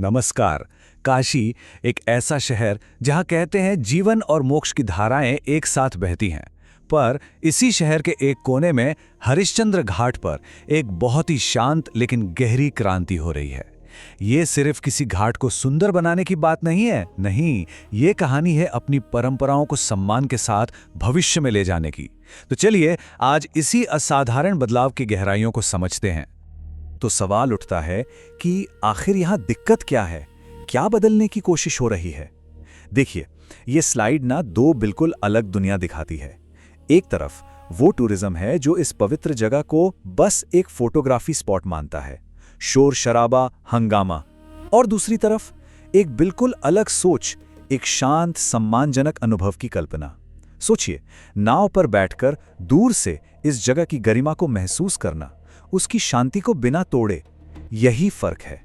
नमस्कार। काशी एक ऐसा शहर जहां कहते हैं जीवन और मोक्ष की धाराएं एक साथ बहती हैं। पर इसी शहर के एक कोने में हरिश्चंद्र घाट पर एक बहुत ही शांत लेकिन गहरी क्रांति हो रही है। ये सिर्फ किसी घाट को सुंदर बनाने की बात नहीं है, नहीं, ये कहानी है अपनी परंपराओं को सम्मान के साथ भविष्य में ले जाने की। तो चलिए आज इसी असाधारण बदलाव की गहराइयों को समझते हैं। तो सवाल उठता है कि आखिर यहां दिक्कत क्या है, क्या बदलने की कोशिश हो रही है। देखिए, ये स्लाइड ना दो बिल्कुल अलग दुनिया दिखाती है। एक तरफ वो टूरिज्म है जो इस पवित्र जगह को बस एक फोटोग्राफी स्पॉट मानता है, शोर शराबा, हंगामा। और दूसरी तरफ एक बिल्कुल अलग सोच, एक शांत सम्मानजनक अनुभव की कल्पना। सोचिए, नाव पर बैठकर दूर से इस जगह की गरिमा को महसूस करना, उसकी शांति को बिना तोड़े, यही फर्क है।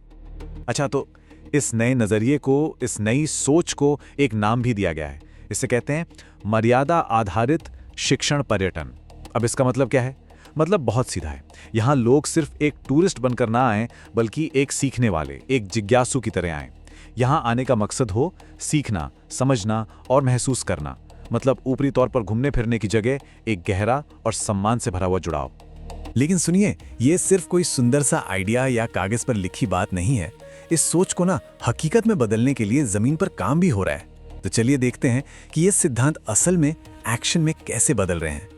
अच्छा, तो इस नए नजरिए को, इस नई सोच को एक नाम भी दिया गया है। इसे कहते हैं मर्यादा आधारित शिक्षण पर्यटन। अब इसका मतलब क्या है? मतलब बहुत सीधा है। यहाँ लोग सिर्फ एक टूरिस्ट बनकर ना आए, बल्कि एक सीखने वाले, एक जिज्ञासु की तरह आए। यहाँ आने का मकसद हो सीखना, समझना और महसूस करना। मतलब ऊपरी तौर पर घूमने फिरने की जगह एक गहरा और सम्मान से भरा हुआ जुड़ाव। लेकिन सुनिए, ये सिर्फ कोई सुंदर सा आइडिया या कागज पर लिखी बात नहीं है। इस सोच को ना हकीकत में बदलने के लिए जमीन पर काम भी हो रहा है। तो चलिए देखते हैं कि ये सिद्धांत असल में एक्शन में कैसे बदल रहे हैं।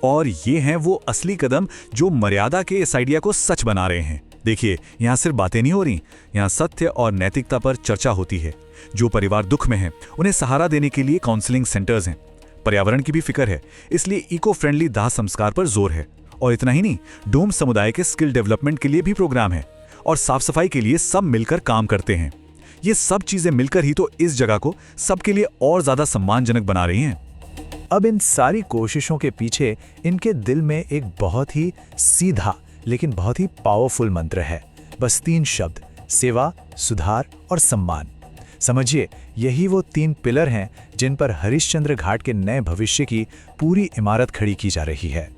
और ये हैं वो असली कदम जो मर्यादा के इस आइडिया को सच बना रहे हैं। देखिए, यहाँ सिर्फ बातें नहीं हो रही, यहाँ सत्य और नैतिकता पर चर्चा होती है। जो परिवार दुख में हैं, उन्हें सहारा देने के लिए काउंसलिंग सेंटर्स हैं। पर्यावरण की भी फिक्र है, इसलिए इको फ्रेंडली दाह संस्कार पर जोर है। और इतना ही नहीं, डोम समुदाय के स्किल डेवलपमेंट के लिए भी प्रोग्राम है। और साफ सफाई के लिए सब मिलकर काम करते हैं। ये सब चीजें मिलकर ही तो इस जगह को सबके लिए और ज्यादा सम्मानजनक बना रही हैं। अब इन सारी कोशिशों के पीछे इनके दिल में एक बहुत ही सीधा लेकिन बहुत ही पावरफुल मंत्र है। बस 3 शब्द: सेवा, सुधार और सम्मान। समझिए, यही वो 3 पिलर हैं जिन पर हरिश्चंद्र घाट के नए भविष्य की पूरी इमारत खड़ी की जा रही है।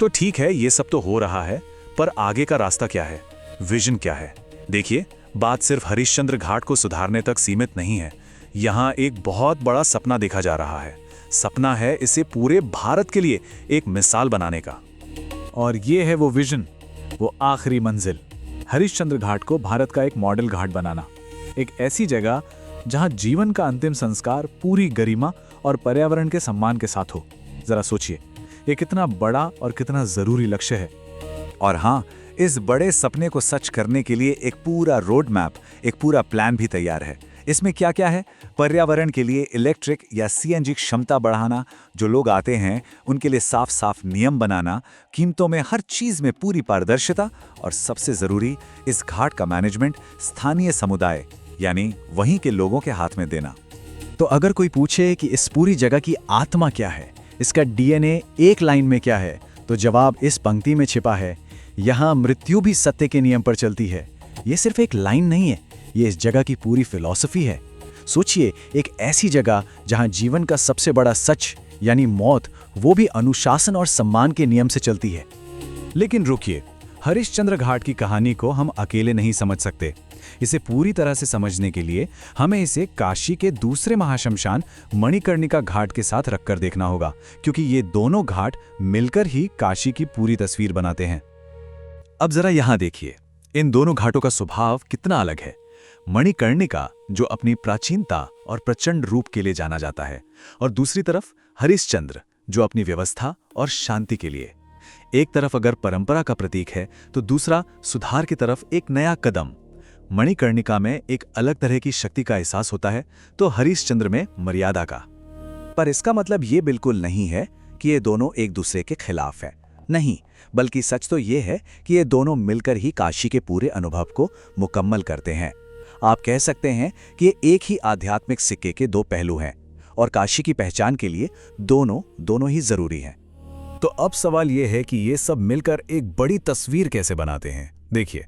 तो ठीक है, ये सब तो हो रहा है, पर आगे का रास्ता क्या है, विजन क्या है? देखिए, बात सिर्फ हरिश्चंद्र घाट को सुधारने तक सीमित नहीं है। यहाँ एक बहुत बड़ा सपना देखा जा रहा है। सपना है इसे पूरे भारत के लिए एक मिसाल बनाने का। और ये है वो विजन, वो आखिरी मंजिल, हरिश्चंद्र घाट को भारत का एक मॉडल घाट बनाना। एक ऐसी जगह जहाँ जीवन का अंतिम संस्कार पूरी गरिमा और पर्यावरण के सम्मान के साथ हो। जरा सोचिए, ये कितना बड़ा और कितना जरूरी लक्ष्य है। और हाँ, इस बड़े सपने को सच करने के लिए एक पूरा रोड मैप, एक पूरा प्लान भी तैयार है। इसमें क्या क्या है? पर्यावरण के लिए इलेक्ट्रिक या सीएनजी क्षमता बढ़ाना, जो लोग आते हैं उनके लिए साफ साफ नियम बनाना, कीमतों में हर चीज में पूरी पारदर्शिता, और सबसे जरूरी, इस घाट का मैनेजमेंट स्थानीय समुदाय यानी वहीं के लोगों के हाथ में देना। तो अगर कोई पूछे कि इस पूरी जगह की आत्मा क्या है, इसका डीएनए एक लाइन में क्या है, तो जवाब इस पंक्ति में छिपा है: यहाँ मृत्यु भी सत्य के नियम पर चलती है। ये सिर्फ एक लाइन नहीं है, ये इस जगह की पूरी फिलॉसफी है। सोचिए, एक ऐसी जगह जहाँ जीवन का सबसे बड़ा सच यानी मौत, वो भी अनुशासन और सम्मान के नियम से चलती है। लेकिन रुकिए, हरिश्चंद्र घाट की कहानी को हम अकेले नहीं समझ सकते। इसे पूरी तरह से समझने के लिए हमें इसे काशी के दूसरे महाश्मशान मणिकर्णिका घाट के साथ रखकर देखना होगा, क्योंकि ये दोनों घाट मिलकर ही काशी की पूरी तस्वीर बनाते हैं। अब जरा यहां देखिए, इन दोनों घाटों का स्वभाव कितना अलग है। मणिकर्णिका, जो अपनी प्राचीनता और प्रचंड रूप के लिए जाना जाता है, और दूसरी तरफ हरिश्चंद्र, जो अपनी व्यवस्था और शांति के लिए। एक तरफ अगर परंपरा का प्रतीक है, तो दूसरा सुधार की तरफ एक नया कदम। मणिकर्णिका में एक अलग तरह की शक्ति का एहसास होता है, तो हरिश्चंद्र में मर्यादा का। पर इसका मतलब ये बिल्कुल नहीं है कि ये दोनों एक दूसरे के खिलाफ हैं। नहीं, बल्कि सच तो ये है कि ये दोनों मिलकर ही काशी के पूरे अनुभव को मुकम्मल करते हैं। आप कह सकते हैं कि ये एक ही आध्यात्मिक सिक्के के 2 पहलू हैं, और काशी की पहचान के लिए दोनों ही जरूरी हैं। तो अब सवाल ये है कि ये सब मिलकर एक बड़ी तस्वीर कैसे बनाते हैं। देखिए,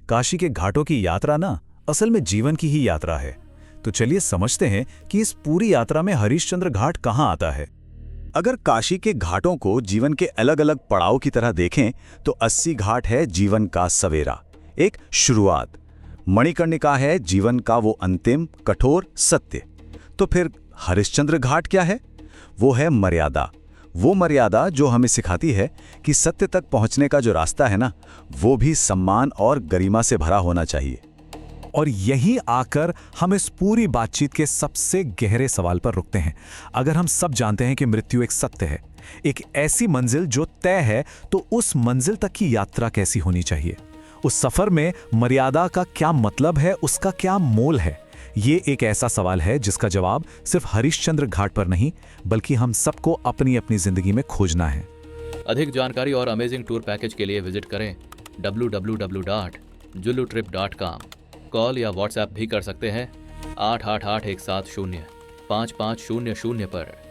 काशी के घाटों की यात्रा ना असल में जीवन की ही यात्रा है। तो चलिए समझते हैं कि इस पूरी यात्रा में हरिश्चंद्र घाट कहाँ आता है। अगर काशी के घाटों को जीवन के अलग अलग पड़ाव की तरह देखें, तो 80 घाट है जीवन का सवेरा, एक शुरुआत। मणिकर्णिका है जीवन का वो अंतिम कठोर सत्य। तो फिर हरिश्चंद्र घाट क्या है? वो है मर्यादा। वो मर्यादा जो हमें सिखाती है कि सत्य तक पहुंचने का जो रास्ता है ना, वो भी सम्मान और गरिमा से भरा होना चाहिए। और यही आकर हम इस पूरी बातचीत के सबसे गहरे सवाल पर रुकते हैं। अगर हम सब जानते हैं कि मृत्यु एक सत्य है, एक ऐसी मंजिल जो तय है, तो उस मंजिल तक की यात्रा कैसी होनी चाहिए? उस सफर में मर्यादा का क्या मतलब है, उसका क्या मोल है? ये एक ऐसा सवाल है जिसका जवाब सिर्फ हरिश्चंद्र घाट पर नहीं, बल्कि हम सबको अपनी अपनी जिंदगी में खोजना है। अधिक जानकारी और अमेजिंग टूर पैकेज के लिए विजिट करें www.jullutrip.com। कॉल या व्हाट्सएप भी कर सकते हैं 8881705500 पर।